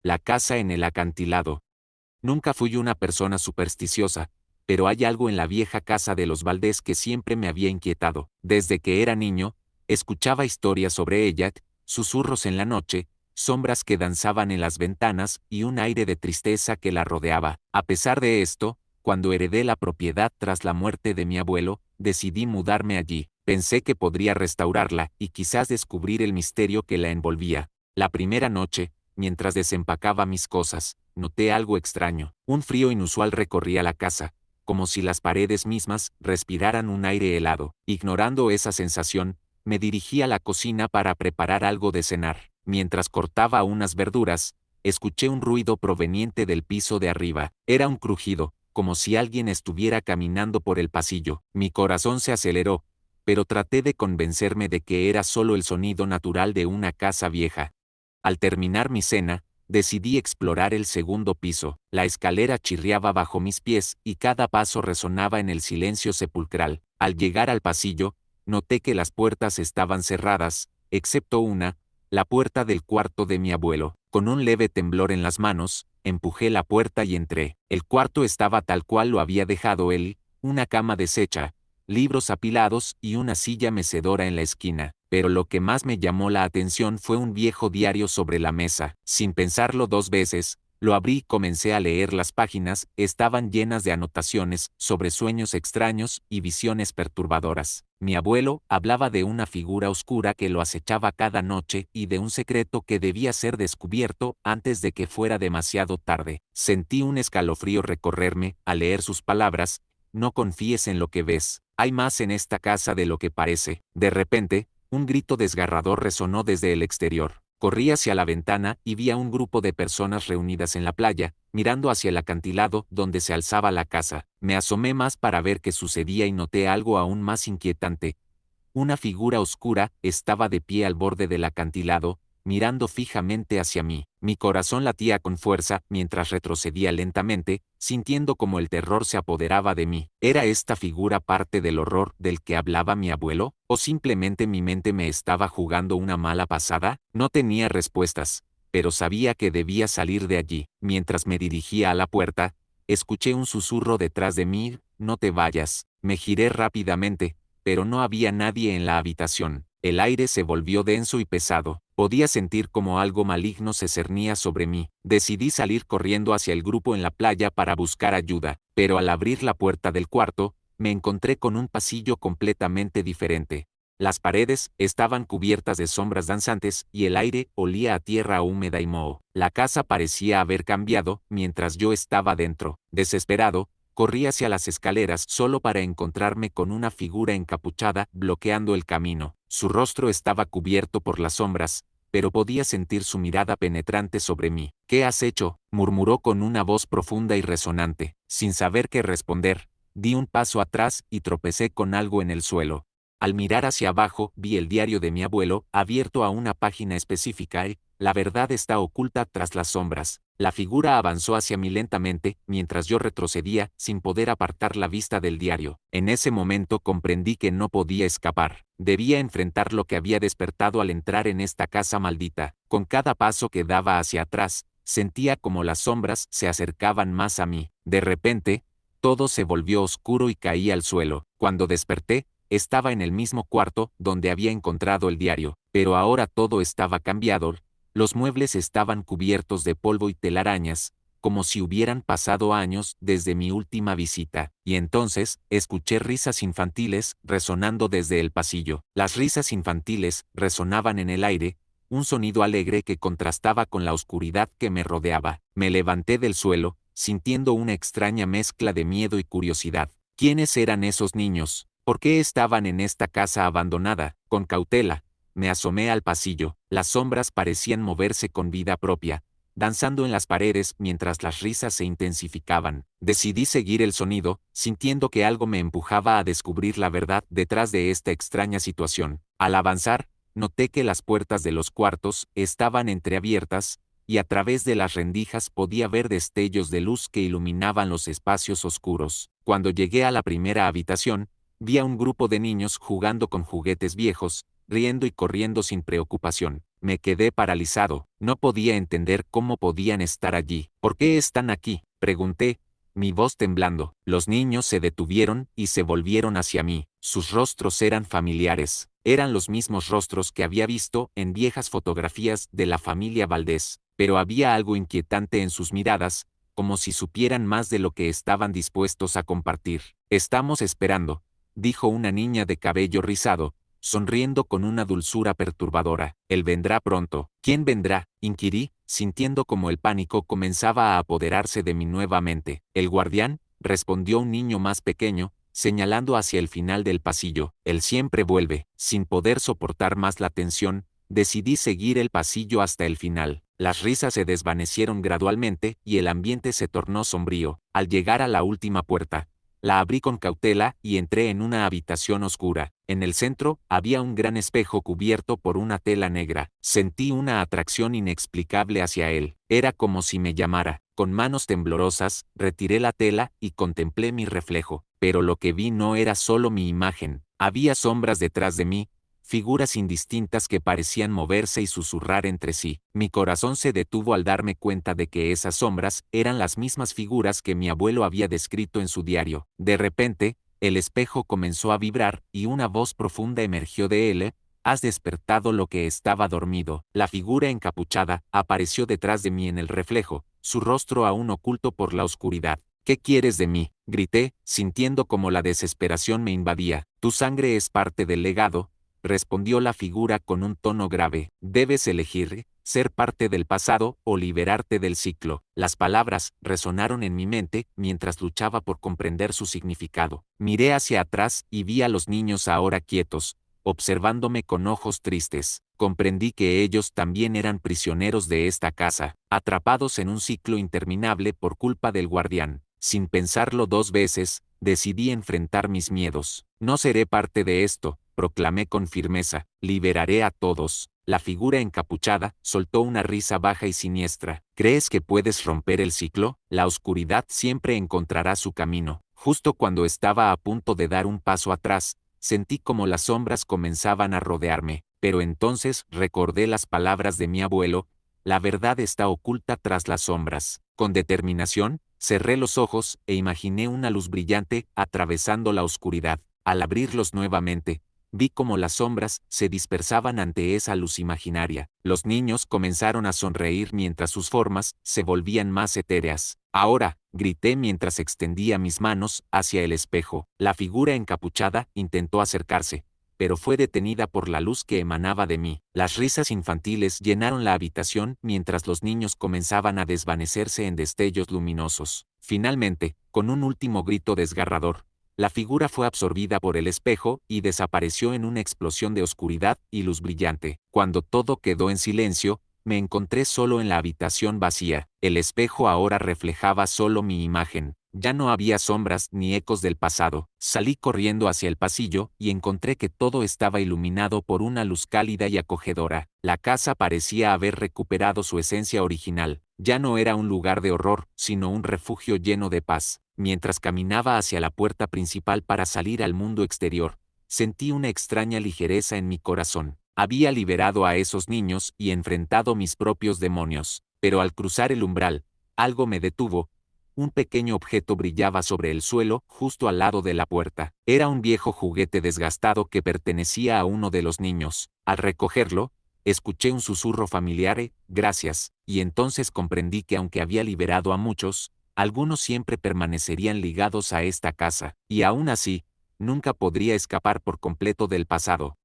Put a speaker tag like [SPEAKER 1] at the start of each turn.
[SPEAKER 1] La casa en el acantilado. Nunca fui una persona supersticiosa, pero hay algo en la vieja casa de los Valdés que siempre me había inquietado. Desde que era niño, escuchaba historias sobre ella, susurros en la noche, sombras que danzaban en las ventanas y un aire de tristeza que la rodeaba. A pesar de esto, cuando heredé la propiedad tras la muerte de mi abuelo, decidí mudarme allí. Pensé que podría restaurarla y quizás descubrir el misterio que la envolvía. La primera noche, mientras desempacaba mis cosas, noté algo extraño. Un frío inusual recorría la casa, como si las paredes mismas respiraran un aire helado. Ignorando esa sensación, me dirigí a la cocina para preparar algo de cenar. Mientras cortaba unas verduras, escuché un ruido proveniente del piso de arriba. Era un crujido, como si alguien estuviera caminando por el pasillo. Mi corazón se aceleró, pero traté de convencerme de que era solo el sonido natural de una casa vieja. Al terminar mi cena, decidí explorar el segundo piso. La escalera chirriaba bajo mis pies y cada paso resonaba en el silencio sepulcral. Al llegar al pasillo, noté que las puertas estaban cerradas, excepto una, la puerta del cuarto de mi abuelo. Con un leve temblor en las manos, empujé la puerta y entré. El cuarto estaba tal cual lo había dejado él, una cama deshecha, libros apilados y una silla mecedora en la esquina. Pero lo que más me llamó la atención fue un viejo diario sobre la mesa. Sin pensarlo dos veces, lo abrí y comencé a leer las páginas. Estaban llenas de anotaciones sobre sueños extraños y visiones perturbadoras. Mi abuelo hablaba de una figura oscura que lo acechaba cada noche y de un secreto que debía ser descubierto antes de que fuera demasiado tarde. Sentí un escalofrío recorrerme al leer sus palabras. No confíes en lo que ves. Hay más en esta casa de lo que parece. De repente, un grito desgarrador resonó desde el exterior. Corrí hacia la ventana y vi a un grupo de personas reunidas en la playa, mirando hacia el acantilado donde se alzaba la casa. Me asomé más para ver qué sucedía y noté algo aún más inquietante. Una figura oscura estaba de pie al borde del acantilado, mirando fijamente hacia mí. Mi corazón latía con fuerza mientras retrocedía lentamente, sintiendo como el terror se apoderaba de mí. ¿Era esta figura parte del horror del que hablaba mi abuelo? ¿O simplemente mi mente me estaba jugando una mala pasada? No tenía respuestas, pero sabía que debía salir de allí. Mientras me dirigía a la puerta, escuché un susurro detrás de mí: «No te vayas». Me giré rápidamente, pero no había nadie en la habitación. El aire se volvió denso y pesado. Podía sentir como algo maligno se cernía sobre mí. Decidí salir corriendo hacia el grupo en la playa para buscar ayuda, pero al abrir la puerta del cuarto, me encontré con un pasillo completamente diferente. Las paredes estaban cubiertas de sombras danzantes y el aire olía a tierra húmeda y moho. La casa parecía haber cambiado mientras yo estaba dentro. Desesperado, corrí hacia las escaleras solo para encontrarme con una figura encapuchada bloqueando el camino. Su rostro estaba cubierto por las sombras, pero podía sentir su mirada penetrante sobre mí. «¿Qué has hecho?», murmuró con una voz profunda y resonante. Sin saber qué responder, di un paso atrás y tropecé con algo en el suelo. Al mirar hacia abajo, vi el diario de mi abuelo, abierto a una página específica. «La verdad está oculta tras las sombras». La figura avanzó hacia mí lentamente, mientras yo retrocedía, sin poder apartar la vista del diario. En ese momento comprendí que no podía escapar. Debía enfrentar lo que había despertado al entrar en esta casa maldita. Con cada paso que daba hacia atrás, sentía como las sombras se acercaban más a mí. De repente, todo se volvió oscuro y caí al suelo. Cuando desperté, estaba en el mismo cuarto donde había encontrado el diario, pero ahora todo estaba cambiado. Los muebles estaban cubiertos de polvo y telarañas, como si hubieran pasado años desde mi última visita, y entonces escuché risas infantiles resonando desde el pasillo. Las risas infantiles resonaban en el aire, un sonido alegre que contrastaba con la oscuridad que me rodeaba. Me levanté del suelo, sintiendo una extraña mezcla de miedo y curiosidad. ¿Quiénes eran esos niños? ¿Por qué estaban en esta casa abandonada? Con cautela, me asomé al pasillo. Las sombras parecían moverse con vida propia, danzando en las paredes mientras las risas se intensificaban. Decidí seguir el sonido, sintiendo que algo me empujaba a descubrir la verdad detrás de esta extraña situación. Al avanzar, noté que las puertas de los cuartos estaban entreabiertas, y a través de las rendijas podía ver destellos de luz que iluminaban los espacios oscuros. Cuando llegué a la primera habitación, vi a un grupo de niños jugando con juguetes viejos, riendo y corriendo sin preocupación. Me quedé paralizado, no podía entender cómo podían estar allí. ¿Por qué están aquí?, pregunté, mi voz temblando. Los niños se detuvieron y se volvieron hacia mí. Sus rostros eran familiares. Eran los mismos rostros que había visto en viejas fotografías de la familia Valdés, pero había algo inquietante en sus miradas, como si supieran más de lo que estaban dispuestos a compartir. Estamos esperando, dijo una niña de cabello rizado, sonriendo con una dulzura perturbadora. Él vendrá pronto. ¿Quién vendrá?, inquirí, sintiendo como el pánico comenzaba a apoderarse de mí nuevamente. El guardián, respondió un niño más pequeño, señalando hacia el final del pasillo. Él siempre vuelve. Sin poder soportar más la tensión, decidí seguir el pasillo hasta el final. Las risas se desvanecieron gradualmente y el ambiente se tornó sombrío. Al llegar a la última puerta, la abrí con cautela y entré en una habitación oscura. En el centro había un gran espejo cubierto por una tela negra. Sentí una atracción inexplicable hacia él. Era como si me llamara. Con manos temblorosas, retiré la tela y contemplé mi reflejo. Pero lo que vi no era solo mi imagen. Había sombras detrás de mí, figuras indistintas que parecían moverse y susurrar entre sí. Mi corazón se detuvo al darme cuenta de que esas sombras eran las mismas figuras que mi abuelo había descrito en su diario. De repente, el espejo comenzó a vibrar y una voz profunda emergió de él. Has despertado lo que estaba dormido. La figura encapuchada apareció detrás de mí en el reflejo, su rostro aún oculto por la oscuridad. ¿Qué quieres de mí?, grité, sintiendo como la desesperación me invadía. Tu sangre es parte del legado, respondió la figura con un tono grave. Debes elegir, ser parte del pasado o liberarte del ciclo. Las palabras resonaron en mi mente mientras luchaba por comprender su significado. Miré hacia atrás y vi a los niños ahora quietos, observándome con ojos tristes. Comprendí que ellos también eran prisioneros de esta casa, atrapados en un ciclo interminable por culpa del guardián. Sin pensarlo dos veces, decidí enfrentar mis miedos. No seré parte de esto, proclamé con firmeza. Liberaré a todos. La figura encapuchada soltó una risa baja y siniestra. ¿Crees que puedes romper el ciclo? La oscuridad siempre encontrará su camino. Justo cuando estaba a punto de dar un paso atrás, sentí como las sombras comenzaban a rodearme, pero entonces recordé las palabras de mi abuelo: la verdad está oculta tras las sombras. Con determinación, cerré los ojos e imaginé una luz brillante atravesando la oscuridad. Al abrirlos nuevamente, vi cómo las sombras se dispersaban ante esa luz imaginaria. Los niños comenzaron a sonreír mientras sus formas se volvían más etéreas. Ahora, grité mientras extendía mis manos hacia el espejo. La figura encapuchada intentó acercarse, pero fue detenida por la luz que emanaba de mí. Las risas infantiles llenaron la habitación mientras los niños comenzaban a desvanecerse en destellos luminosos. Finalmente, con un último grito desgarrador, la figura fue absorbida por el espejo y desapareció en una explosión de oscuridad y luz brillante. Cuando todo quedó en silencio, me encontré solo en la habitación vacía. El espejo ahora reflejaba solo mi imagen. Ya no había sombras ni ecos del pasado. Salí corriendo hacia el pasillo y encontré que todo estaba iluminado por una luz cálida y acogedora. La casa parecía haber recuperado su esencia original. Ya no era un lugar de horror, sino un refugio lleno de paz. Mientras caminaba hacia la puerta principal para salir al mundo exterior, sentí una extraña ligereza en mi corazón. Había liberado a esos niños y enfrentado mis propios demonios. Pero al cruzar el umbral, algo me detuvo. Un pequeño objeto brillaba sobre el suelo, justo al lado de la puerta. Era un viejo juguete desgastado que pertenecía a uno de los niños. Al recogerlo, escuché un susurro familiar: gracias, y entonces comprendí que aunque había liberado a muchos, algunos siempre permanecerían ligados a esta casa, y aún así, nunca podría escapar por completo del pasado.